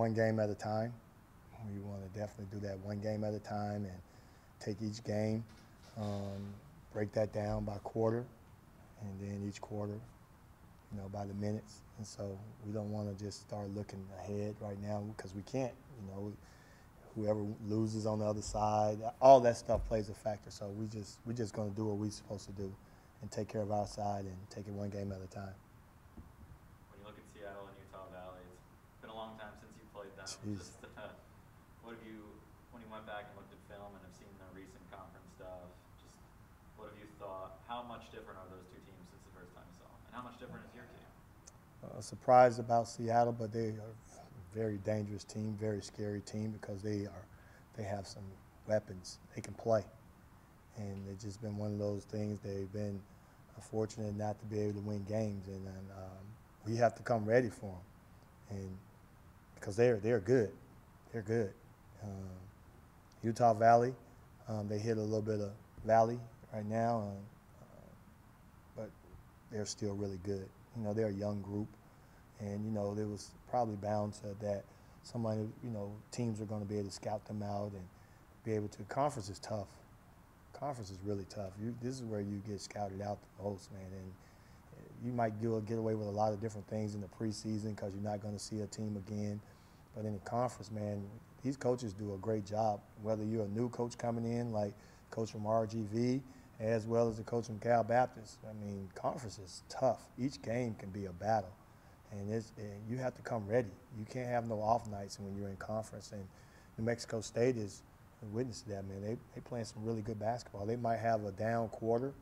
one game at a time. We want to definitely do that one game at a time and take each game, break that down by quarter, and then each quarter, by the minutes. And so we don't want to just start looking ahead right now because we can't. Whoever loses on the other side, all that stuff plays a factor. So we're just going to do what we're supposed to do and take care of our side and take it one game at a time. When you look at Seattle and Utah Valley, it's been a long time since you played them. Jeez. Just what have you, when you went back and looked at film and have seen the recent conference stuff, just what have you thought? How much different are those two teams since the first time you saw them? And how much different is your team? Surprised about Seattle, but they are a very dangerous team, very scary team because they have some weapons. They can play. And it's just been one of those things. They've been fortunate not to be able to win games, and we have to come ready for them. And because they're good, they're good. Utah Valley, they hit a little bit of valley right now, but they're still really good. They're a young group, and there was probably bound to that. Somebody, teams are going to be able to scout them out and be able to. Conference is tough. Conference is really tough. This is where you get scouted out the most, man. And you might get away with a lot of different things in the preseason because you're not going to see a team again. But in the conference, man, these coaches do a great job. Whether you're a new coach coming in, like coach from RGV, as well as the coach from Cal Baptist. I mean, conference is tough. Each game can be a battle, and you have to come ready. You can't have no off nights when you're in conference. And New Mexico State is a witness to that, man. They playing some really good basketball. They might have a down quarter,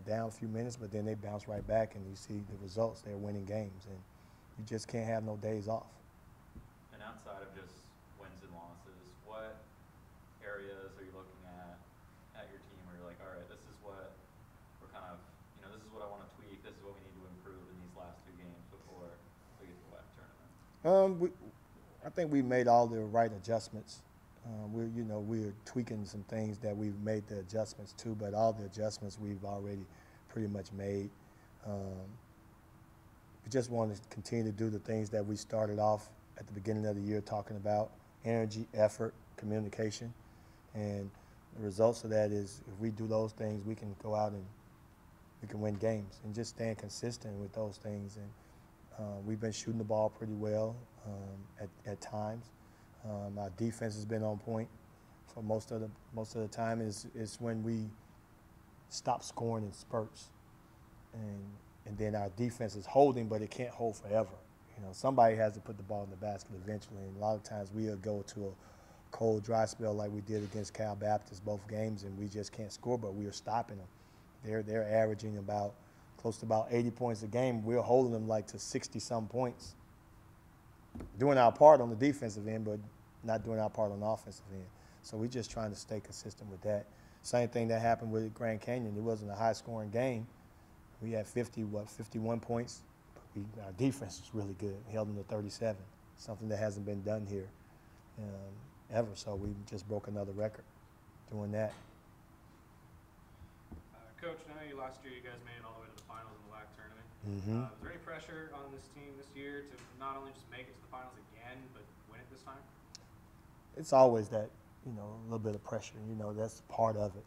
down a few minutes, but then they bounce right back, and you see the results. They're winning games, and you just can't have no days off. And outside of just wins and losses, what areas are you looking at your team where you're like, all right, this is what we're kind of, this is what I want to tweak, this is what we need to improve in these last two games before we get to the WAC tournament? I think we made all the right adjustments. We're tweaking some things that we've made the adjustments to, but all the adjustments we've already pretty much made. We just want to continue to do the things that we started off at the beginning of the year talking about: energy, effort, communication. And the results of that is if we do those things, we can go out and we can win games, and just staying consistent with those things. And we've been shooting the ball pretty well at times. Our defense has been on point for most of the time. It's when we stop scoring in spurts, and then our defense is holding, but it can't hold forever. Somebody has to put the ball in the basket eventually, and a lot of times we'll go to a cold, dry spell like we did against Cal Baptist both games, and we just can't score, but we are stopping them. They're averaging close to about 80 points a game. We're holding them like to 60-some points, doing our part on the defensive end, but not doing our part on the offensive end. So we're just trying to stay consistent with that. Same thing that happened with Grand Canyon. It wasn't a high-scoring game. We had 51 points. Our defense was really good. We held them to 37, something that hasn't been done here ever. So we just broke another record doing that. Coach, I know last year you guys made it all the way to the finals in the WAC tournament. Mm-hmm. Is there any pressure on this team this year to not only just make it to the finals again, but win it this time? It's always that, a little bit of pressure. That's part of it.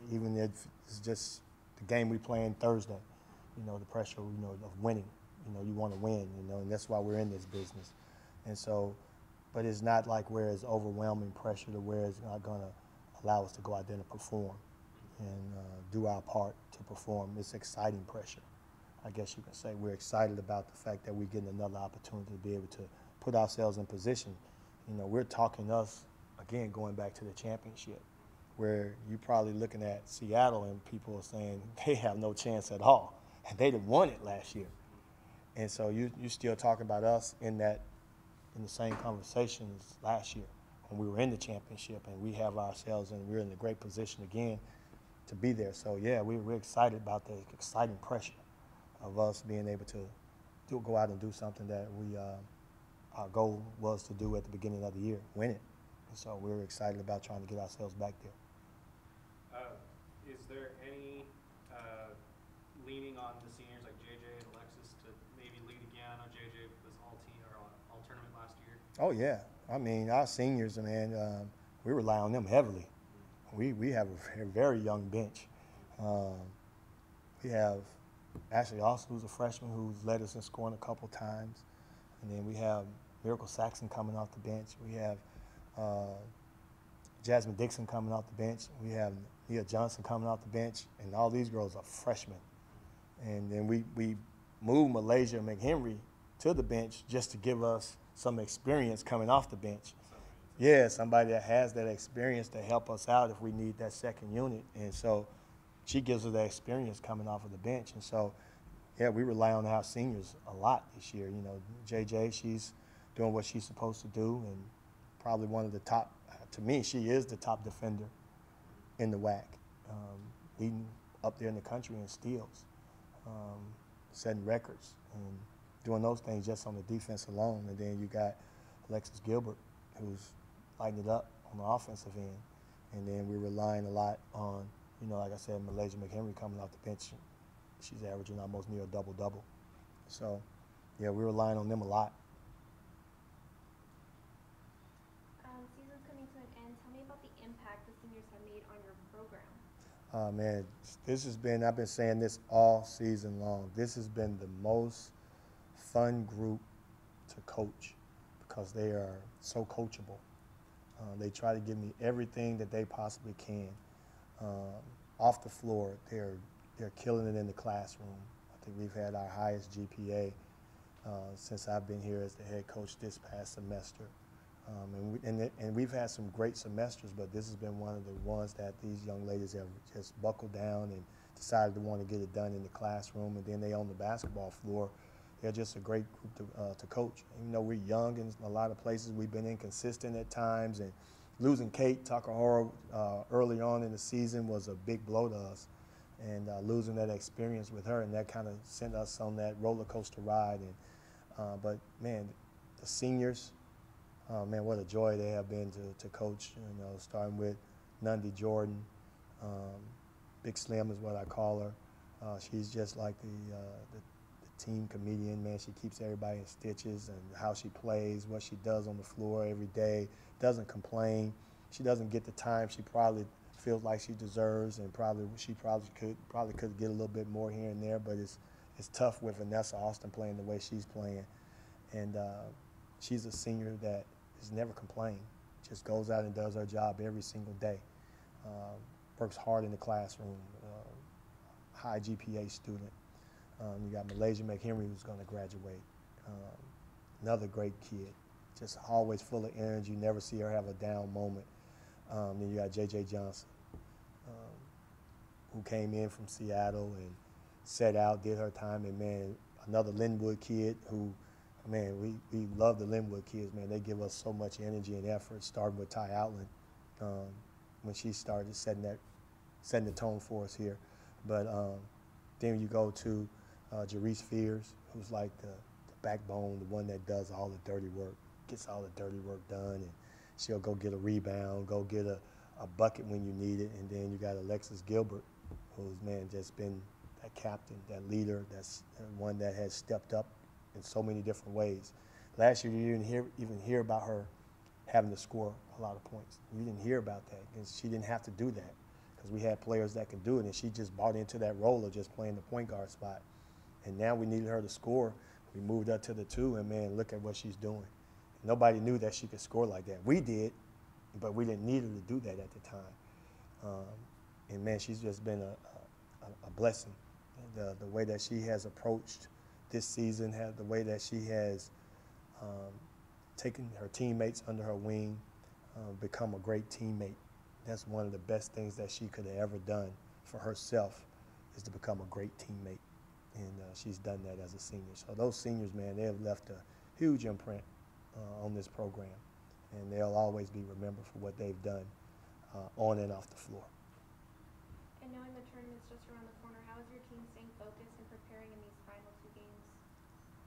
Even if it's just the game we play on Thursday, the pressure, of winning. You want to win, and that's why we're in this business. And so, but it's not like where it's overwhelming pressure to where it's not going to allow us to go out there and perform and do our part to perform. It's exciting pressure, I guess you can say. We're excited about the fact that we're getting another opportunity to be able to put ourselves in position. We're talking us, again, going back to the championship, where you're probably looking at Seattle and people are saying they have no chance at all, and they done won it last year. And so you're still talking about us in the same conversation as last year when we were in the championship, and we have ourselves, and we're in a great position again to be there. So, yeah, we're excited about the exciting pressure of us being able to go out and do something that our goal was to do at the beginning of the year, win it. And so we're excited about trying to get ourselves back there. Is there any leaning on the seniors like JJ and Alexis to maybe lead again? I know JJ was all-team or all-tournament last year. Oh, yeah. I mean, our seniors, man, we rely on them heavily. We have a very young bench. Um, we have Ashley Austin, who's a freshman, who's led us in scoring a couple times. And then we have Miracle Saxon coming off the bench. We have Jasmine Dixon coming off the bench. We have Nia Johnson coming off the bench. And all these girls are freshmen. And then we moved Malaysia McHenry to the bench just to give us some experience coming off the bench. Yeah, somebody that has that experience to help us out if we need that second unit. And so she gives us that experience coming off of the bench. And so, yeah, we rely on our seniors a lot this year. You know, JJ, she's doing what she's supposed to do, and probably one of the top, to me, she is the top defender in the WAC, leading up there in the country in steals, setting records, and doing those things just on the defense alone. And then you got Alexis Gilbert, who's lighting it up on the offensive end. And then we're relying a lot on, you know, like I said, Malaysia McHenry coming off the bench. She's averaging almost near a double-double. So, yeah, we're relying on them a lot. Season's coming to an end. Tell me about the impact the seniors have made on your program. Man, this has been, I've been saying this all season long, this has been the most fun group to coach because they are so coachable. They try to give me everything that they possibly can. Off the floor, they're killing it in the classroom. I think we've had our highest GPA since I've been here as the head coach this past semester. And we've had some great semesters, but this has been one of the ones that these young ladies have just buckled down and decided to want to get it done in the classroom, and then they on the basketball floor. They're just a great group to coach. Even though we're young in a lot of places, we've been inconsistent at times, and losing Kate Takahara early on in the season was a big blow to us. And losing that experience with her, and that kind of sent us on that roller coaster ride. And but man, the seniors, man, what a joy they have been to coach. You know, starting with Nundy Jordan, Big Slim is what I call her. She's just like the team comedian, man. She keeps everybody in stitches, and how she plays, what she does on the floor every day, doesn't complain. She doesn't get the time she probably feels like she deserves, and she could get a little bit more here and there, but it's tough with Vanessa Austin playing the way she's playing. And she's a senior that has never complained, just goes out and does her job every single day, works hard in the classroom, high GPA student. You got Malaysia McHenry, who's going to graduate, another great kid, just always full of energy, never see her have a down moment. Then you got JJ Johnson, who came in from Seattle and set out, did her time, and man, another Linwood kid who, man, we love the Linwood kids, man. They give us so much energy and effort, starting with Ty Outland when she started setting the tone for us here. But then you go to Jerice Fears, who's like the backbone, the one that does all the dirty work, gets all the dirty work done, and she'll go get a rebound, go get a bucket when you need it. And then you got Alexis Gilbert, who's, man, just been that captain, that leader, that's one that has stepped up in so many different ways. Last year, you didn't even hear about her having to score a lot of points. You didn't hear about that because she didn't have to do that because we had players that could do it, and she just bought into that role of just playing the point guard spot. And now we needed her to score. We moved up to the 2, and, man, look at what she's doing. Nobody knew that she could score like that. We did, but we didn't need her to do that at the time. And, man, she's just been a blessing. The way that she has approached this season, the way that she has taken her teammates under her wing, become a great teammate. That's one of the best things that she could have ever done for herself, is to become a great teammate. And she's done that as a senior. So those seniors, man, they have left a huge imprint on this program, and they'll always be remembered for what they've done on and off the floor. And knowing the tournament's just around the corner, how is your team staying focused and preparing in these final 2 games?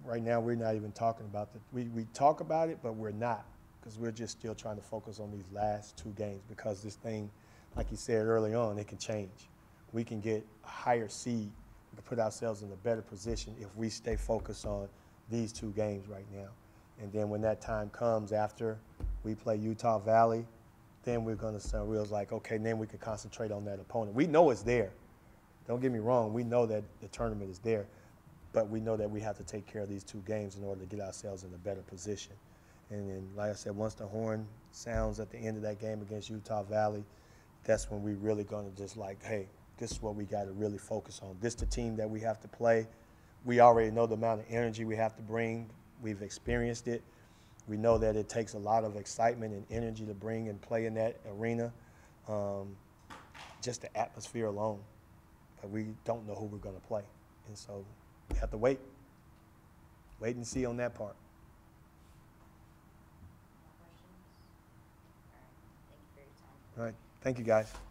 Right now, we're not even talking about it. We talk about it, but we're not, because we're just still trying to focus on these last 2 games, because this thing, like you said early on, it can change. We can get a higher seed. We can put ourselves in a better position if we stay focused on these 2 games right now. And then when that time comes after we play Utah Valley, then we're going to start realize like, okay, then we can concentrate on that opponent. We know it's there. Don't get me wrong. We know that the tournament is there, but we know that we have to take care of these 2 games in order to get ourselves in a better position. And then, like I said, once the horn sounds at the end of that game against Utah Valley, that's when we really going to just like, hey, this is what we got to really focus on. This is the team that we have to play. We already know the amount of energy we have to bring. We've experienced it. We know that it takes a lot of excitement and energy to bring and play in that arena, just the atmosphere alone. But we don't know who we're going to play. And so we have to wait and see on that part. More questions? All right. Thank you for your time. All right. Thank you, guys.